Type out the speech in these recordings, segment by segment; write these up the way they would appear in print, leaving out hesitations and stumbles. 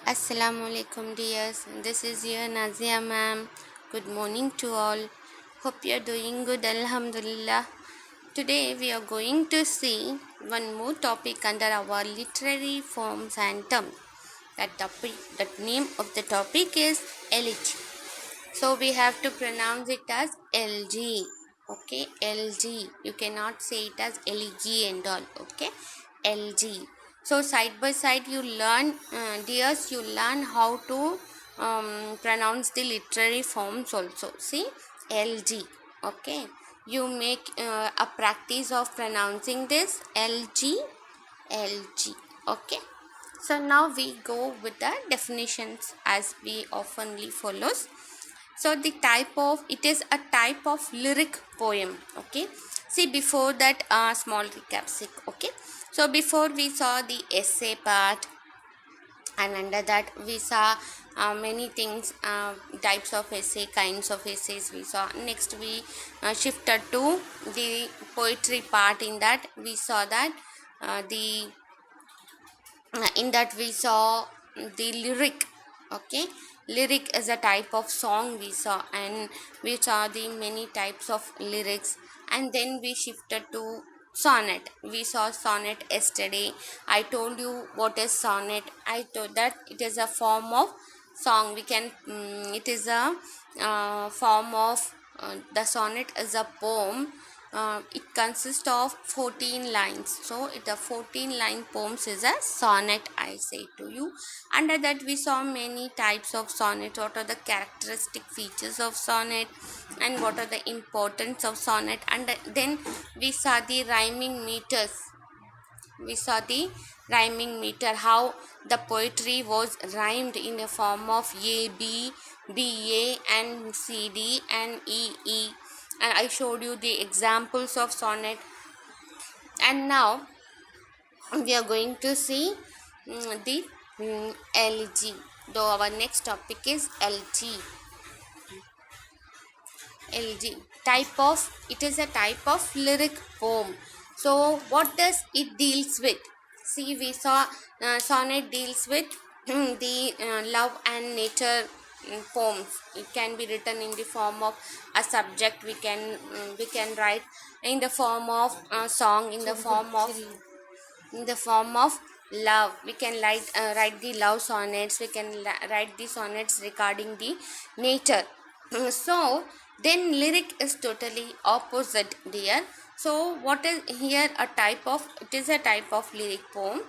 Assalamualaikum dears. This is your Nazia ma'am. Good morning to all. Hope you are doing good. Alhamdulillah. Today we are going to see one more topic under our literary forms and terms. That name of the topic is elegy. So we have to pronounce it as LG. Okay, LG. You cannot say it as elegy and all. Okay, LG. So side by side you learn, dears, you learn how to pronounce the literary forms also. See, LG. Okay, you make a practice of pronouncing this LG, LG. Okay. So now we go with the definitions as we oftenly follows. So the type of, it is a type of lyric poem. Okay, see before that small recap. Okay, so before we saw the essay part, and under that we saw many things, types of essay, kinds of essays we saw. Next we shifted to the poetry part. In that we saw that the in that we saw the lyric. Okay, lyric is a type of song we saw, and we saw the many types of lyrics. And then we shifted to sonnet. We saw sonnet yesterday. I told you what is sonnet. I told that it is a form of song. We can it is a form of the sonnet is a poem. It consists of 14 lines. So the 14 line poems is a sonnet, I say to you. Under that we saw many types of sonnet. What are the characteristic features of sonnet and what are the importance of sonnet. And then we saw the rhyming meters. We saw the rhyming meter, how the poetry was rhymed in a form of A, B, B, A and C, D and E, E. And I showed you the examples of sonnet. And now we are going to see the elegy. Though our next topic is elegy. Elegy type of, it is a type of lyric poem. So what does it deals with? See, we saw sonnet deals with the love and nature poems. It can be written in the form of a subject. We can write in the form of a song, in the form of love. We can write the love sonnets. We can write the sonnets regarding the nature. So then lyric is totally opposite, dear. So what is here a type of, it is a type of lyric poem,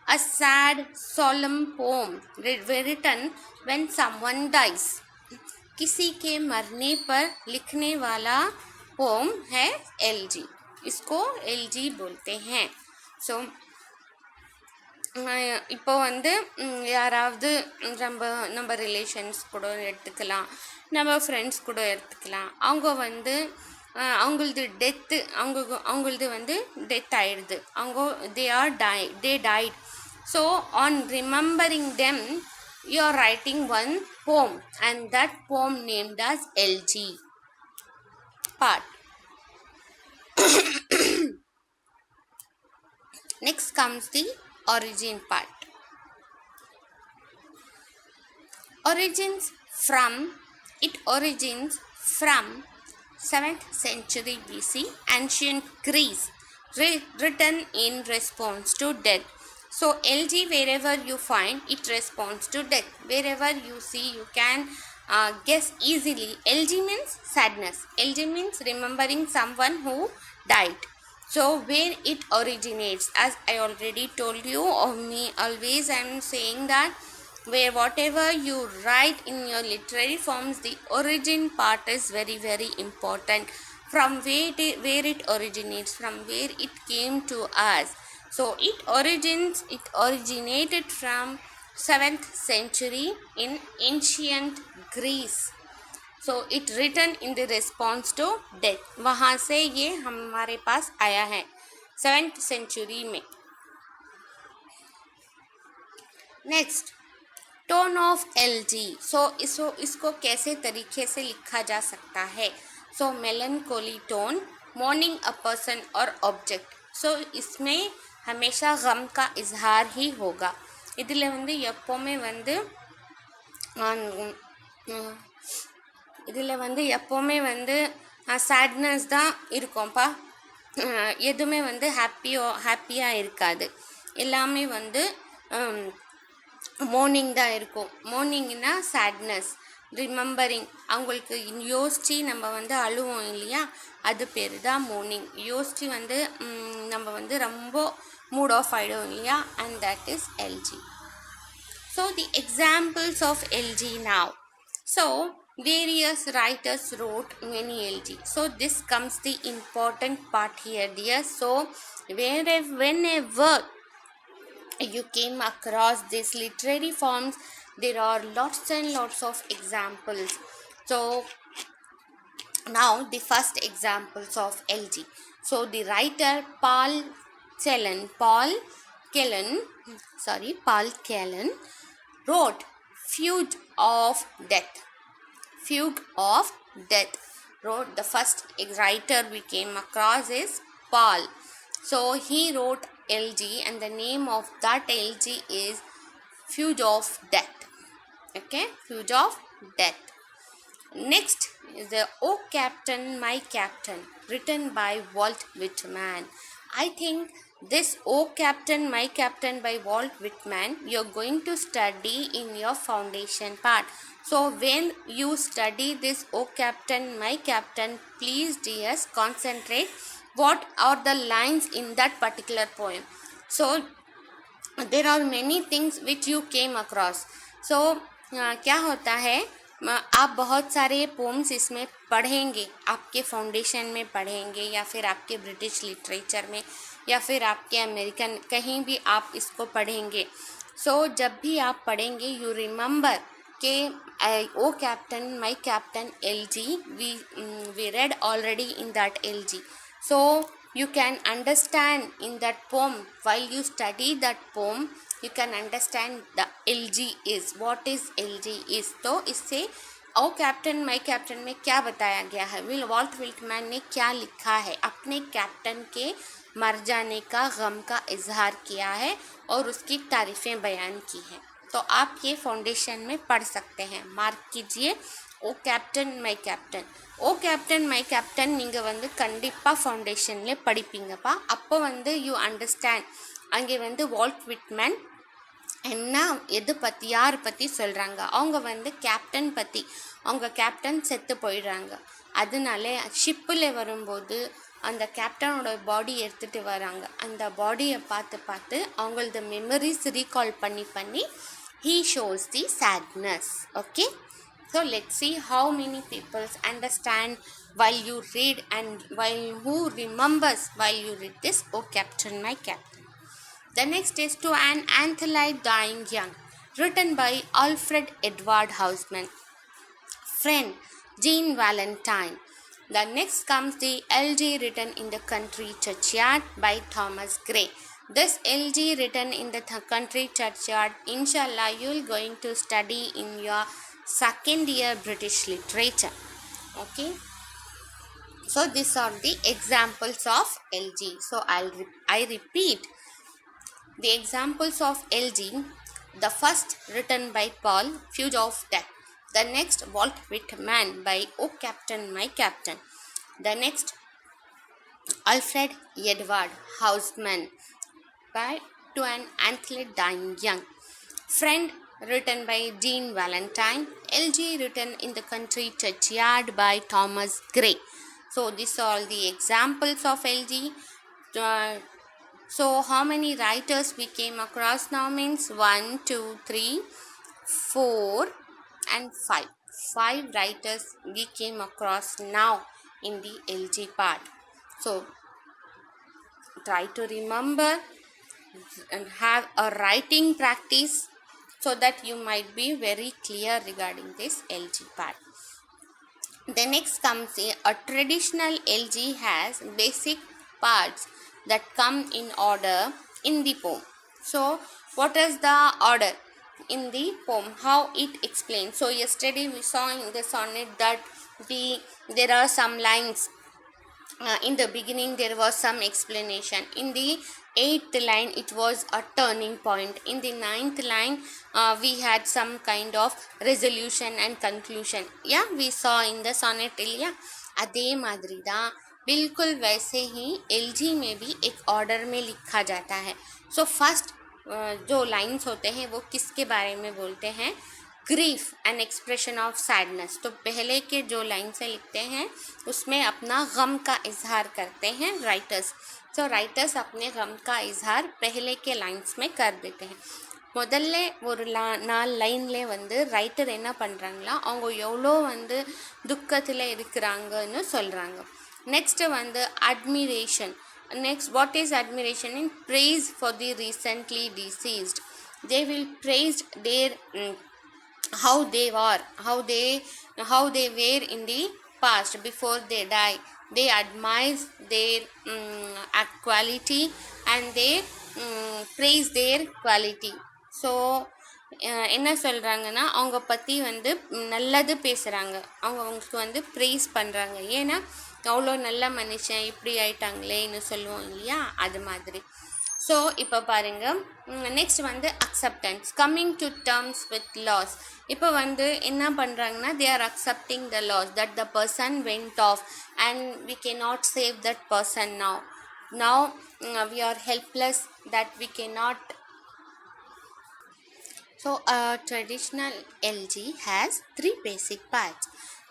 a sad solemn poem written when someone dies. किसी के मरने पर लिखने वाला pome है LG. इसको LG बोलते हैं. सो இப்போ வந்து யாராவது நம்ம ரிலேஷன்ஸ் கூட எடுத்துக்கலாம், நம்ம ஃப்ரெண்ட்ஸ் கூட எடுத்துக்கலாம். அவங்க வந்து அவங்களது டெத்து, அவங்களது வந்து டெத் ஆயிடுது. அவங்க they died. So on remembering them you are writing one poem, and that poem named as LG part. Next comes the origin part. Origins from 7th century BC, ancient Greece, written in response to death. So LG, wherever you find, it responds to death. Wherever you see, you can guess easily. LG means sadness. LG means remembering someone who died. So where it originates, as I already told you, always I am saying that where whatever you write in your literary forms, the origin part is very, very important. From where it originates, from where it came to us. So it originated from 7th century in ancient Greece. So it written in the response to death. वहाँ से ये हमारे पास आया है 7th century में. Next, tone of LG. So इसको कैसे तरीके से लिखा जा सकता है? So melancholy tone, mourning a person or object. So इसमें हमेशा गम का इजहार ही होगा. இதில் வந்து எப்போவுமே வந்து இதில் வந்து எப்போவுமே வந்து சேட்னஸ் தான் இருக்கும்ப்பா. எதுவுமே வந்து ஹாப்பியாக இருக்காது. எல்லாமே வந்து மார்னிங் தான் இருக்கும். மார்னிங்னா சேட்னஸ், ரிமெம்பரிங், அவங்களுக்கு யோசித்து நம்ம வந்து அழுவோம் இல்லையா, அது பேர் தான் மார்னிங். யோசித்து வந்து நம்ம வந்து ரொம்ப மூட் ஆஃப் ஆகிடும் இல்லையா, and that is LG. So the examples of LG now. So various writers wrote many LG. So this comes the important part here, dear. So whenever you came across these literary forms, there are lots and lots of examples. So now the first examples of LG. So the writer Paul Celan wrote Fugue of Death. Wrote the first writer we came across is Paul. So he wrote LG, and the name of that LG is Fugue of Death. Okay, Fugue of Death. Next is the O Captain, My Captain, written by Walt Whitman. I think this O Captain, My Captain by Walt Whitman you're going to study in your foundation part. So when you study this O Captain, My Captain, please dears concentrate what are the lines in that particular poem. So there are many things which you came across. So क्या होता है, आप बहुत सारे poems इसमें पढ़ेंगे, आपके foundation में पढ़ेंगे, या फिर आपके ब्रिटिश लिटरेचर में, या फिर आपके अमेरिकन, कहीं भी आप इसको पढ़ेंगे. सो जब भी आप पढ़ेंगे यू रिमेंबर के O captain, my captain, LG, we read already in that LG. So you can understand in that poem, while you study that poem you can understand the LG is, what is LG is. तो इससे ओ captain my captain में क्या बताया गया है, Walt Whitman ने क्या लिखा है, अपने कैप्टन के मर जाने का गम का इजहार किया है और उसकी तारीफ़ें बयान की हैं. तो आप ये फाउंडेशन में पढ़ सकते हैं. मार्क कीजिए O captain my captain. O captain my captain நீங்கள் வந்து கண்டிப்பாக ஃபவுண்டேஷனில் படிப்பீங்கப்பா. அப்போ வந்து யூ அண்டர்ஸ்டாண்ட் அங்கே வந்து வால்ட் விட்மேன் என்ன எது பற்றி யார் பற்றி சொல்கிறாங்க. அவங்க வந்து கேப்டன் பற்றி, அவங்க கேப்டன் செத்து போயிடுறாங்க. அதனால ஷிப்பில் வரும்போது அந்த கேப்டனோட பாடி எடுத்துகிட்டு வராங்க. அந்த பாடியை பார்த்து அவங்களது மெமரிஸ் ரீகால் பண்ணி he shows the sadness. Okay, so let's see how many people understand while you read, and while who remembers while you read this O Captain, My Captain. The next is To an Athlete Dying Young, written by Alfred Edward Houseman. Friend Jean Valentine. The next comes the LG, written in the Country Churchyard by Thomas Gray. This LG written in the Country Churchyard, inshallah you will going to study in your second year British literature. Okay, so these are the examples of LG. So I repeat the examples of LG. The first written by Paul, Fugue of Death. The next Walt Whitman by O Captain, My Captain. The next Alfred Edward Houseman by To an Athlete Dying Young. Friend written by Jean Valentine. LG written in the Country Churchyard by Thomas Gray. So these are all the examples of LG. So how many writers we came across now means 1, 2, 3, 4 and 5. 5 writers we came across now in the LG part. So try to remember and have a writing practice so that you might be very clear regarding this LG part. The next comes a traditional LG has basic parts that come in order in the poem. So what is the order in the poem, how it explains? So yesterday we saw in the sonnet that there are some lines. In the beginning there was some explanation. In the eighth line it was a turning point. In the ninth line we had some kind of resolution and conclusion. Yeah, we saw in the sonnet ilya. adhe madri da बिल्कुल वैसे ही LG में भी एक order में लिखा जाता है. So first जो लाइंस होते हैं वो किसके बारे में बोलते हैं? Grief an expression of sadness. तो पहले के जो लाइन से लिखते हैं उसमें अपना गम का इजहार करते हैं राइटर्स. ஸோ ரைட்டர்ஸ் अपने गम का इजहार पहले के லைன்ஸ் में कर देते हैं. முதல்ல ஒரு 4 லைன்லேயே வந்து ரைட்டர் என்ன பண்ணுறாங்களா, அவங்க எவ்வளோ வந்து துக்கத்தில் இருக்கிறாங்கன்னு சொல்கிறாங்க. நெக்ஸ்ட்டு வந்து admiration. Next what is admiration? In praise for the recently deceased. They will praised their how they were in the past before they die. They admire their quality and they praise their quality. So என்ன சொல்கிறாங்கன்னா அவங்க பற்றி வந்து நல்லது பேசுகிறாங்க, அவங்களுக்கு வந்து price பண்ணுறாங்க. ஏன்னா அவ்வளோ நல்ல மனுஷன் இப்படி ஆயிட்டாங்களேன்னு சொல்லுவோம் இல்லையா, அது மாதிரி. ஸோ இப்போ பாருங்கள், நெக்ஸ்ட் வந்து acceptance, coming to terms with loss. இப்போ வந்து என்ன பண்ணுறாங்கன்னா, they are accepting the loss that the person went off and we cannot save that person now we are helpless that we cannot. So a traditional LG has 3 basic parts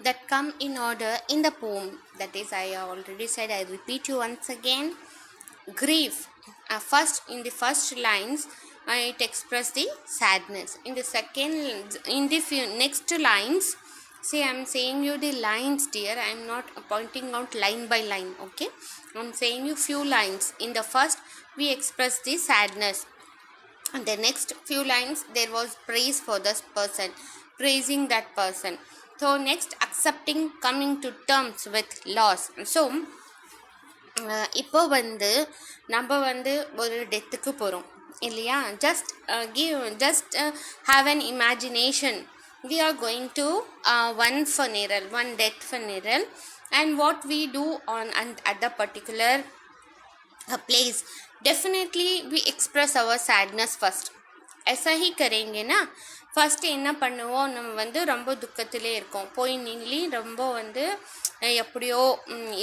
that come in order in the poem. That is, I already said, I repeat you once again. Grief. In the first lines, it expresses the sadness. In the next lines, see, I am saying you the lines, dear. I am not pointing out line by line, okay? I am saying you few lines. In the first, we express the sadness. And the next few lines there was praise for this person, praising that person. So next accepting, coming to terms with loss. So இப்போ வந்து நம்ம வந்து ஒரு டெத்துக்கு போகிறோம் இல்லையா, just have an imagination. We are going to one death funeral, and what we do at the particular place, definitely we express our sadness first. ऐसा ही करेंगे ना. ஃபஸ்ட்டு என்ன பண்ணுவோம், நம்ம வந்து ரொம்ப துக்கத்திலே இருக்கோம், போய் நில்லி ரொம்ப வந்து எப்படியோ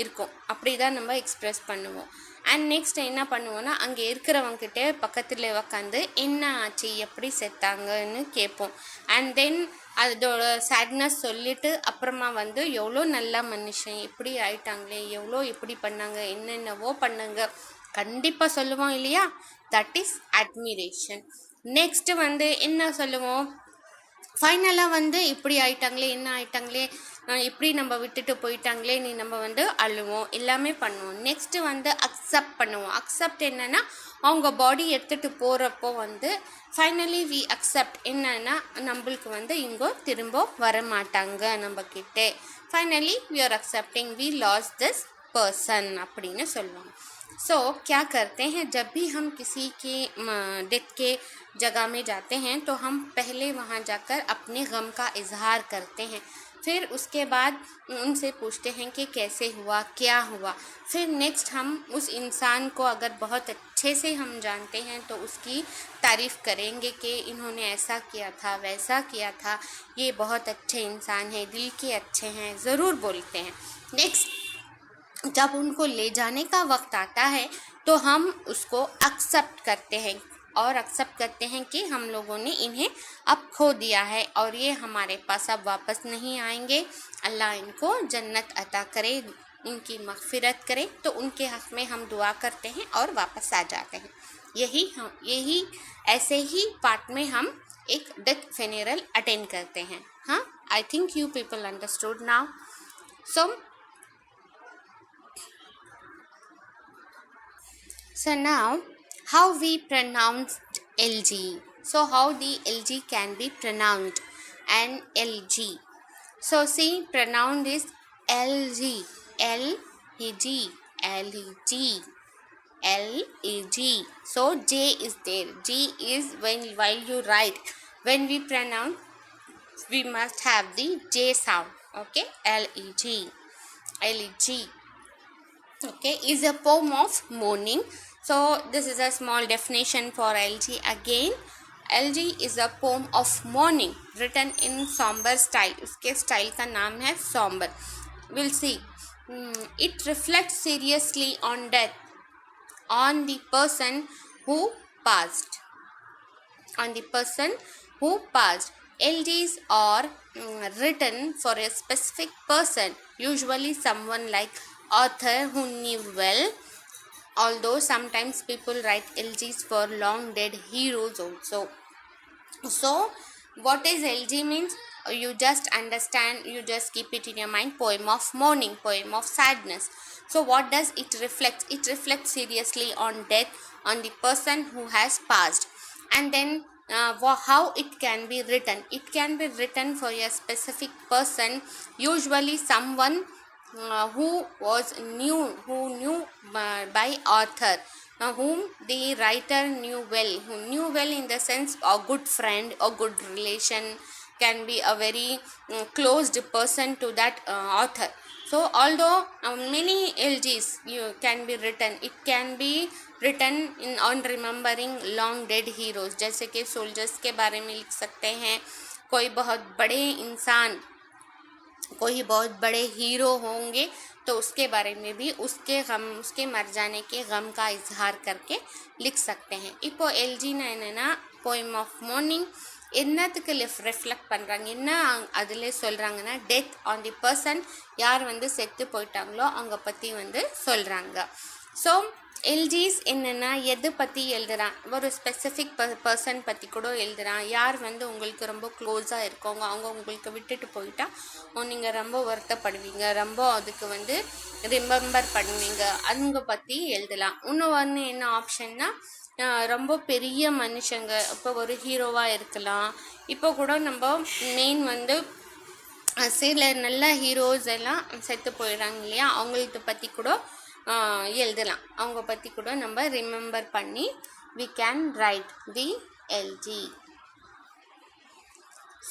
இருக்கும், அப்படி தான் நம்ம எக்ஸ்ப்ரெஸ் பண்ணுவோம். அண்ட் நெக்ஸ்ட் என்ன பண்ணுவோன்னா, அங்கே இருக்கிறவங்கக்கிட்ட பக்கத்தில் உக்காந்து என்ன ஆச்சு, எப்படி செத்தாங்கன்னு கேட்போம். அண்ட் தென் அதோட சேட்னஸ் சொல்லிவிட்டு அப்புறமா வந்து எவ்வளோ நல்ல மனுஷன் இப்படி ஆயிட்டாங்களே, எவ்வளோ இப்படி பண்ணாங்க, என்னென்னவோ பண்ணுங்க கண்டிப்பாக சொல்லுவோம் இல்லையா. That is admiration. நெக்ஸ்ட்டு வந்து என்ன சொல்லுவோம், ஃபைனலாக வந்து இப்படி ஆயிட்டாங்களே, என்ன ஆயிட்டாங்களே, இப்படி நம்ம விட்டுட்டு போயிட்டாங்களே நீ நம்ம வந்து அழுவோம், எல்லாமே பண்ணுவோம். நெக்ஸ்ட்டு வந்து அக்செப்ட் பண்ணுவோம். அக்செப்ட் என்னென்னா, அவங்க பாடி எடுத்துகிட்டு போகிறப்போ வந்து ஃபைனலி வி அக்செப்ட் என்னன்னா, நம்மளுக்கு வந்து இங்கோ திரும்ப வர மாட்டாங்க நம்மக்கிட்ட. Finally we are accepting we loss this person அப்படின்னு சொல்லுவாங்க. सो क्या करते हैं, जब भी हम किसी के डेथ के जगह में जाते हैं तो हम पहले वहाँ जाकर अपने गम का इजहार करते हैं. फिर उसके बाद उनसे पूछते हैं कि कैसे हुआ, क्या हुआ. फिर नेक्स्ट हम उस इंसान को अगर बहुत अच्छे से हम जानते हैं तो उसकी तारीफ़ करेंगे कि इन्होंने ऐसा किया था, वैसा किया था, ये बहुत अच्छे इंसान हैं, दिल के अच्छे हैं, ज़रूर बोलते हैं. नेक्स्ट जब उनको ले जाने का वक्त आता है तो हम उसको एक्सेप्ट करते हैं और एक्सेप्ट करते हैं कि हम लोगों ने इन्हें अब खो दिया है और ये हमारे पास अब वापस नहीं आएंगे. अल्लाह इनको जन्नत अता करे, इनकी मग़फ़िरत करे. तो उनके हक़ में हम दुआ करते हैं और वापस आ जाते हैं. यही ऐसे ही पार्ट में हम एक डेथ फ्यूनरल अटेंड करते हैं. हाँ, I think you people understood now. So now, how we pronounced LG. So how the LG can be pronounced, and LG. So see, pronounced is LG, L-E-G, L-E-G, L-E-G. So J is there. G is while you write. When we pronounce, we must have the J sound. Okay, L-E-G, L-E-G. Okay, is a poem of mourning. So this is a small definition for elegy again. Elegy is a poem of mourning written in somber style. उसके style का नाम है somber. We'll see. It reflects seriously on death, on the person who passed. On the person who passed. Elegies are written for a specific person, usually someone like author who knew well, although sometimes people write elegies for long dead heroes also. So what is elegy means? You just understand, you just keep it in your mind. Poem of mourning, poem of sadness. So what does it reflect? It reflects seriously on death, on the person who has passed. And then how it can be written? It can be written for a specific person, usually someone who knew by author, whom the writer knew well, who knew well in the sense a good friend or good relation, can be a very closed person to that author. So although many elegies can be written, it can be written in on remembering long dead heroes. जैसे कि soldiers के बारे में लिख सकते हैं, कोई बहुत बड़े इंसान, कोई बहुत बड़े हीरो होंगे तो उसके बारे में भी उसके गम, उसके मर जाने के गम का इजहार करके लिख सकते हैं. இப்போ எல்ஜி என்னன்னா poem of mourning என்னத்துக்கு ரெஃப்ளெக்ட் பண்ணுறாங்க, என்ன அதில் சொல்கிறாங்கன்னா டெத் ஆன் தி பர்சன், யார் வந்து செத்து போயிட்டாங்களோ அவங்க பற்றி வந்து சொல்கிறாங்க. ஸோ எல்ஜிஸ் என்னென்னா எது பற்றி எழுதுகிறான், ஒரு ஸ்பெசிஃபிக் பர்சன் பற்றி கூட எழுதுகிறான். யார் வந்து உங்களுக்கு ரொம்ப க்ளோஸாக இருக்கவங்க, அவங்க உங்களுக்கு விட்டுட்டு போயிட்டா நீங்கள் ரொம்ப வருத்தப்படுவீங்க, ரொம்ப அதுக்கு வந்து ரிமெம்பர் பண்ணுவீங்க, அவங்க பற்றி எழுதலாம். இன்னொன்று என்ன ஆப்ஷன்னா ரொம்ப பெரிய மனுஷங்க, இப்போ ஒரு ஹீரோவாக இருக்கலாம். இப்போ கூட நம்ம மெயின் வந்து சில நல்ல ஹீரோஸ் எல்லாம் செத்து போயிடுறாங்க இல்லையா, அவங்களுக்கு பற்றி கூட எழுதலாம். அவங்க பற்றி கூட நம்ம ரிமெம்பர் பண்ணி we can write the elegy.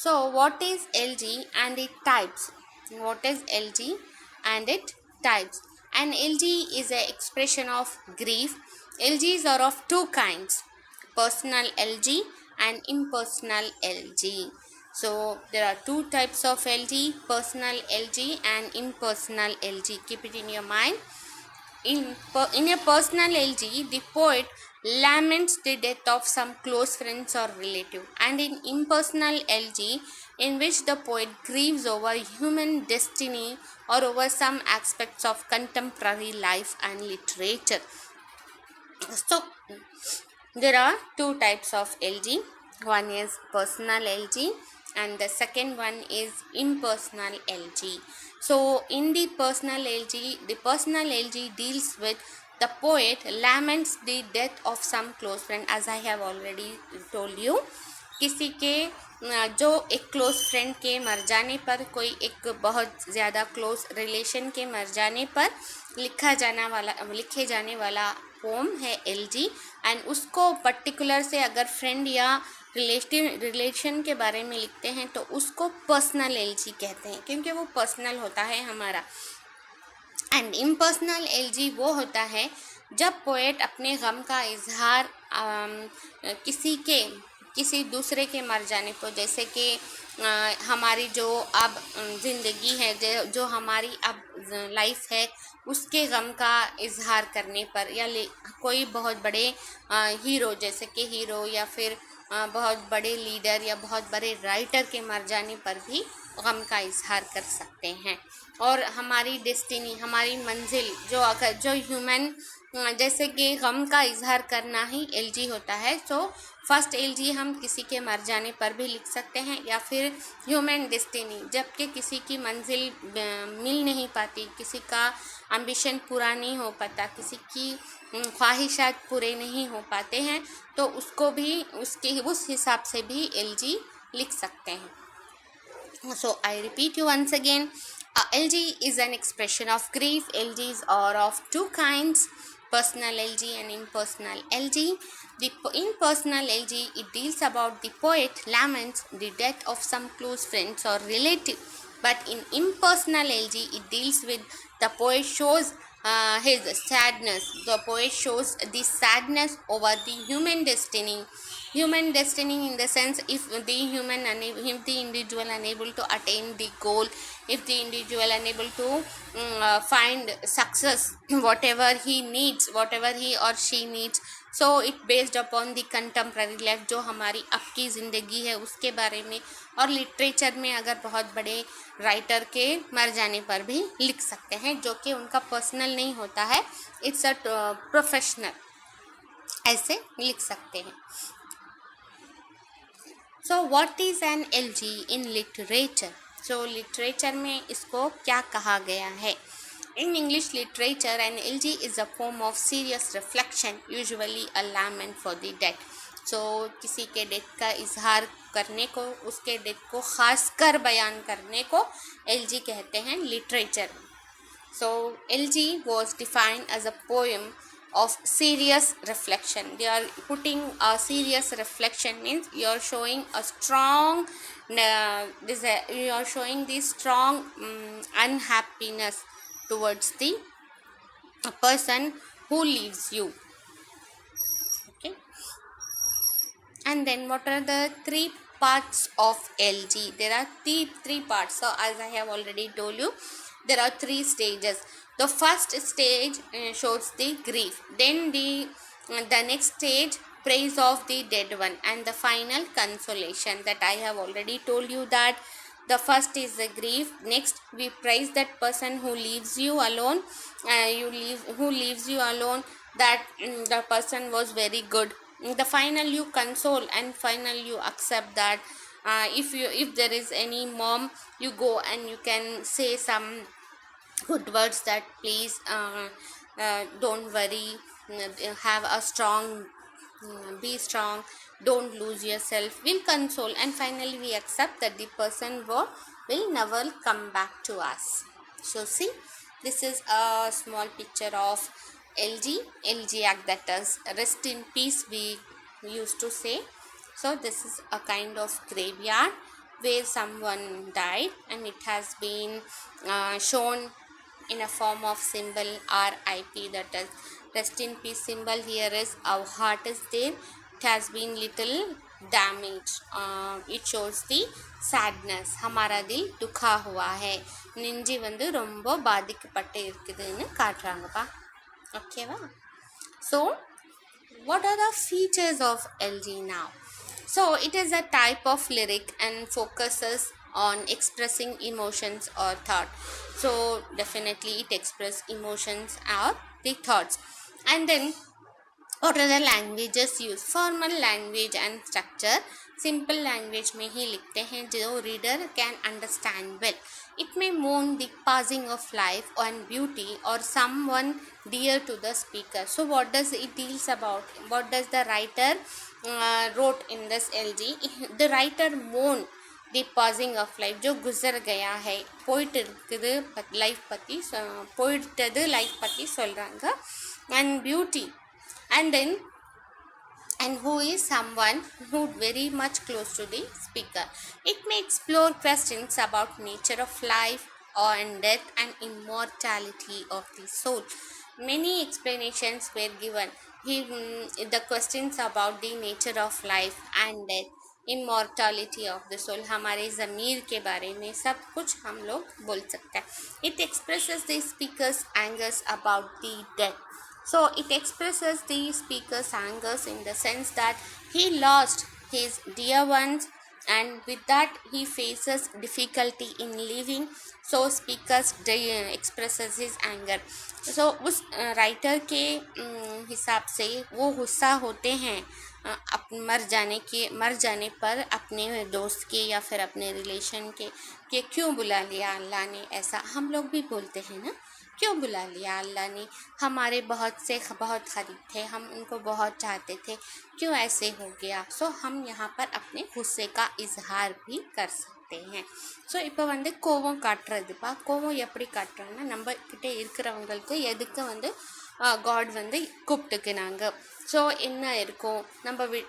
So what is elegy and its types? What is elegy and its types? An elegy is an expression of grief. Elegies are of two kinds, personal elegy and impersonal elegy. So there are two types of elegy, personal elegy and impersonal elegy. Keep it in your mind. In a personal elegy, the poet laments the death of some close friends or relative, and in impersonal elegy, in which the poet grieves over human destiny or over some aspects of contemporary life and literature. So there are two types of elegy. One is personal elegy and the second one is impersonal elegy. So in the personal elegy deals with the poet laments the death of some close friend, as I have already told you. किसी के जो एक close friend के मर जाने पर, कोई एक बहुत ज़्यादा क्लोज रिलेशन के मर जाने पर लिखे जाने वाला पोम है एलजी. एंड उसको पर्टिकुलर से अगर फ्रेंड या रिलेशन के बारे में लिखते हैं तो उसको पर्सनल एलजी कहते हैं, क्योंकि वो पर्सनल होता है हमारा. एंड इम्पर्सनल एलजी वो होता है जब पोएट अपने गम का इजहार किसी दूसरे के मर जाने पर, जैसे कि हमारी जो अब ज़िंदगी है, जो हमारी अब लाइफ है, उसके गम का इजहार करने पर, या कोई बहुत बड़े हीरो, जैसे कि हीरो या फिर बहुत बड़े लीडर या बहुत बड़े राइटर के मर जाने पर भी गम का इजहार कर सकते हैं. और हमारी डेस्टिनी, हमारी मंजिल, जो ह्यूमन, जैसे कि गम का इजहार करना ही एलजी होता है. सो फर्स्ट एलजी हम किसी के मर जाने पर भी लिख सकते हैं, या फिर ह्यूमन डेस्टिनी, जबकि किसी की मंजिल मिल नहीं पाती, किसी का एम्बिशन पूरा नहीं हो पाता, किसी की ख्वाहिशात पूरे नहीं हो पाते हैं, तो उसको भी उस हिसाब से भी एलजी लिख सकते हैं. So I repeat you once again, elegy is an expression of grief. Elegies are of two kinds, personal elegy and impersonal elegy. The impersonal elegy, it deals about the poet laments the death of some close friends or relative. But in impersonal elegy, it deals with the poet shows his sadness. The poet shows the sadness over the human destiny. Human destiny in the sense, if the individual unable to attain the goal, if the individual unable to find success, whatever he needs, whatever he or she needs, so it based upon the contemporary life, जो हमारी अब की ज़िंदगी है उसके बारे में. और लिटरेचर में अगर बहुत बड़े राइटर के मर जाने पर भी लिख सकते हैं, जो कि उनका पर्सनल नहीं होता है, इट्स अ प्रोफेशनल, ऐसे लिख सकते हैं. So what is an LG in literature? So literature में इसको क्या कहा गया है? In English literature, an elegy is a form of serious reflection, usually a lament for the dead. So किसी के डेथ का इजहार करने को, उसके डेथ को ख़ास कर बयान करने को एलजी कहते हैं literature. So elegy was defined as a poem of serious reflection. They are putting a serious reflection, means you are showing a strong you are showing the strong unhappiness towards the person who leaves you. Okay, and then what are the three parts of LG? There are three parts. So as I have already told you, there are three stages. The first stage shows the grief, then the next stage praise of the dead one, and the final consolation. That I have already told you that the first is the grief, next we praise that person who leaves you alone, who leaves you alone, that the person was very good. The final you console, and final you accept that if there is any mom, you go and you can say some good words that please don't worry, have a strong, be strong, don't lose yourself, we'll console, and finally we accept that the person will never come back to us. So see, this is a small picture of elegiac, that is rest in peace we used to say. So this is a kind of graveyard where someone died, and it has been shown in a form of symbol RIP, that is rest in peace symbol. Here is our heart is there, it has been little damaged. It shows the sadness, हमारा दिल दुखा हुआ है, நெஞ்சு வந்து ரொம்ப பாதிக்கப்பட்டு இருக்குதுன்னு காட்டுறாங்கப்பா. ஓகேவா? So what are the features of LG now? So it is a type of lyric and focuses on expressing emotions or thought. So definitely it expresses emotions or the thoughts. And then what are the languages used? Formal language and structure. Simple language में ही लिखते हैं जो reader can understand well. It may mourn the passing of life and beauty or someone dear to the speaker. So what does it deals about? What does the writer wrote in this LG? The writer mourn the passing of life, जो गुजर गया है, போயிட்டு இருக்குது life பற்றி, போயிட்டது life பற்றி சொல்கிறாங்க, and beauty, and then and who is someone who very much close to the speaker. It may explore questions about nature of life and death and immortality of the soul. Many explanations were given. The questions about the nature of life and death, immortality of the soul, हमारे ज़मीर के बारे में सब कुछ हम लोग बोल सकते हैं. It expresses the speaker's angers about the death. So it expresses the speaker's angers in the sense that he lost his dear ones, and with that he faces difficulty in living. So speakers expresses his anger. So उस writer के हिसाब से वो गुस्सा होते हैं मर जाने पर अपने दोस्त के या फिर अपने रिलेशन के, कि क्यों बुला लिया अल्लाह ने ऐसा. हम लोग भी बोलते हैं ना, क्यों बुला लिया अल्लाह ने, हमारे बहुत करीब थे, हम उनको बहुत चाहते थे, क्यों ऐसे हो गया. सो हम यहाँ पर अपने गुस्से का इजहार भी कर सकते हैं. ஸோ இப்போ வந்து கோவம் காட்டுறதுப்பா. கோவம் எப்படி காட்டுறாங்கன்னா, நம்ம கிட்டே இருக்கிறவங்களுக்கு எதுக்கு வந்து காட் வந்து கூப்பிட்டுக்கினாங்க, ஸோ என்ன இருக்கும்,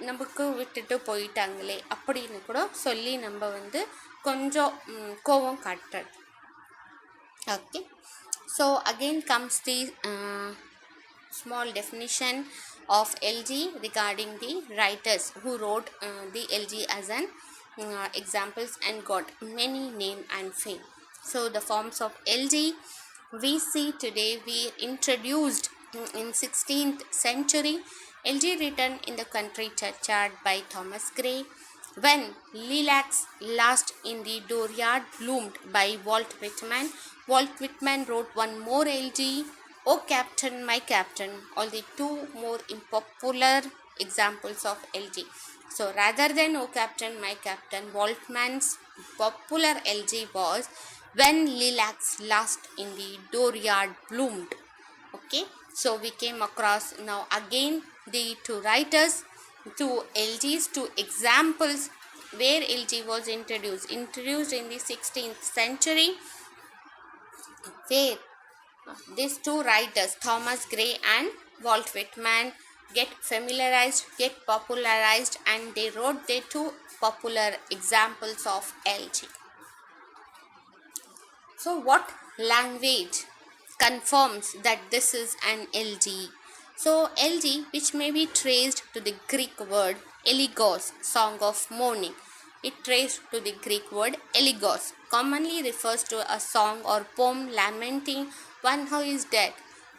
நமக்கு விட்டுட்டு போயிட்டாங்களே அப்படின்னு கூட சொல்லி நம்ம வந்து கொஞ்சம் கோவம் காட்டுறது. Okay, So again comes the small definition of LG regarding the writers who wrote the LG as an examples and got many name and fame. So the forms of LG we see today we introduced in 16th century. LG written in the country churchyard by Thomas Gray. When lilacs last in the dooryard bloomed by Walt Whitman. Walt Whitman wrote one more LG, Oh Captain, My Captain, all the two more unpopular examples of LG. So rather than Oh Captain, My Captain, Waltman's popular LG was When Lilacs Last in the Dooryard Bloomed. Okay, so we came across now again the two writers, two LGs, two examples where LG was introduced in the 16th century, where these two writers, Thomas Gray and Walt Whitman, get familiarized, get popularized, and they wrote their two popular examples of LG. So, what language confirms that this is an LG? So, LG, which may be traced to the Greek word eligos, song of mourning. It traced to the Greek word eligos, commonly refers to a song or poem lamenting one who is dead.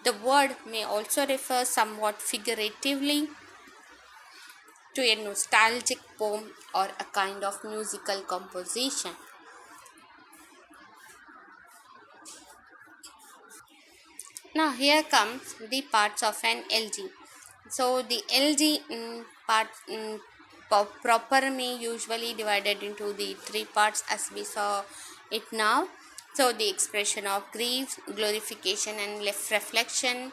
The word may also refer somewhat figuratively to a nostalgic poem or a kind of musical composition. Now here comes the parts of an LG. So the LG part proper may usually divided into the three parts as we saw it now. So the expression of grief, glorification and reflection,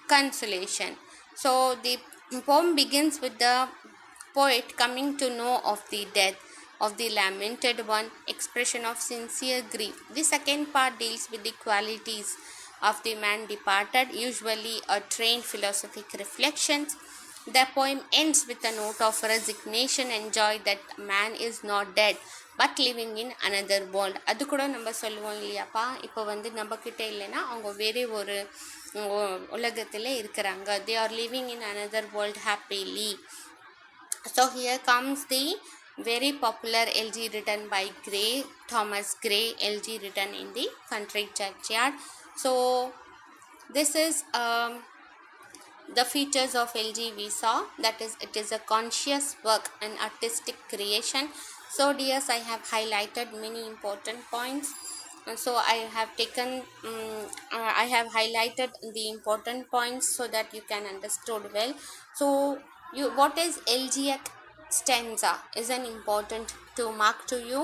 consolation. So the poem begins with the poet coming to know of the death of the lamented one, expression of sincere grief. The second part deals with the qualities of the man departed, usually a trained philosophic reflections. The poem ends with a note of resignation and joy that man is not dead but living in another world. அது கூட நம்ம சொல்லுவோம் இல்லையாப்பா, இப்போ வந்து நம்மக்கிட்ட இல்லைன்னா அவங்க வேறே ஒரு உலகத்தில் இருக்கிறாங்க. They are living in another world happily. So here comes the very popular LG written by Gray, Thomas Gray, LG written in the country churchyard. So this is the features of LG we saw, that is it is a conscious work and artistic creation. So dears, I have highlighted many important points. So I have taken I have highlighted the important points so that you can understood well. So what is elegiac stanza is an important to mark to you.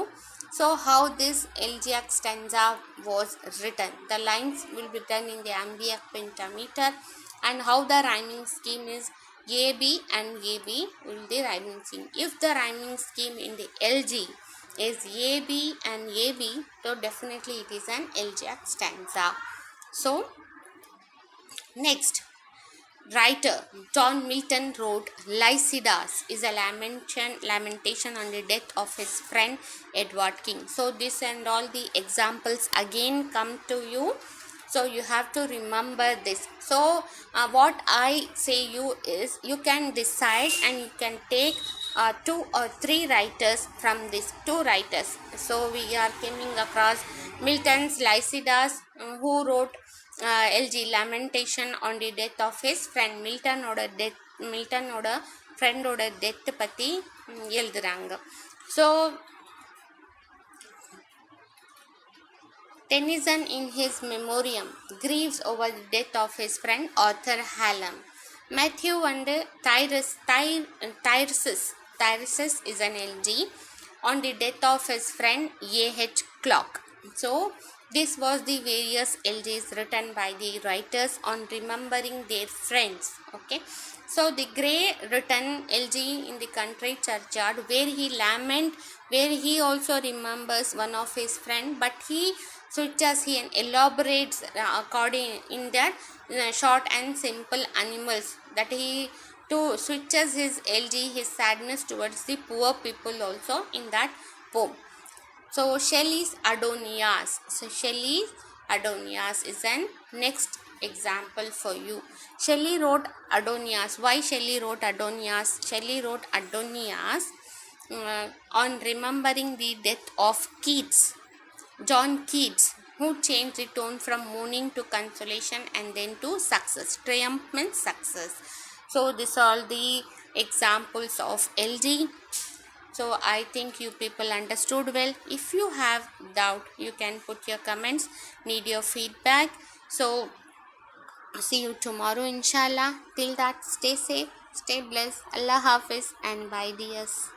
So how this elegiac stanza was written, the lines will be done in the iambic pentameter, and how the rhyming scheme is AB and AB will the rhyming scheme. If the rhyming scheme in the LG is AB and AB, so definitely it is an elegiac stanza. So next, writer John Milton wrote Lycidas is a lamentation on the death of his friend Edward King. So this and all the examples again come to you. So you have to remember this. So what I say you is, you can decide and you can take 2 or 3 writers from these 2 writers. So we are coming across Milton's Lycidas, who wrote LG lamentation on the death of his friend. Milton oda friend oda death பத்தி எழுதுறாங்க. So Tennyson in his memoriam grieves over the death of his friend Arthur Hallam. Matthew and Tiresias is an LG on the death of his friend A.H. Clarke. So this was the various LGs written by the writers on remembering their friends. Okay, so the Gray written LG in the country churchyard, where he where he also remembers one of his friend, but he switches, he elaborates according in that short and simple animals, that he to switches his LG, his sadness towards the poor people also in that poem. So Shelley's Adonias. So Shelley's Adonias is an next example for you. Shelley wrote Adonias. Why Shelley wrote Adonias? Shelley wrote Adonias on remembering the death of Keats, John Keats, who changed the tone from mourning to consolation and then to success. Triumph means success. So these are all the examples of LD. So I think you people understood well. If you have doubt, you can put your comments, need your feedback. So see you tomorrow inshallah. Till that, stay safe, stay blessed. Allah Hafiz and bye dears.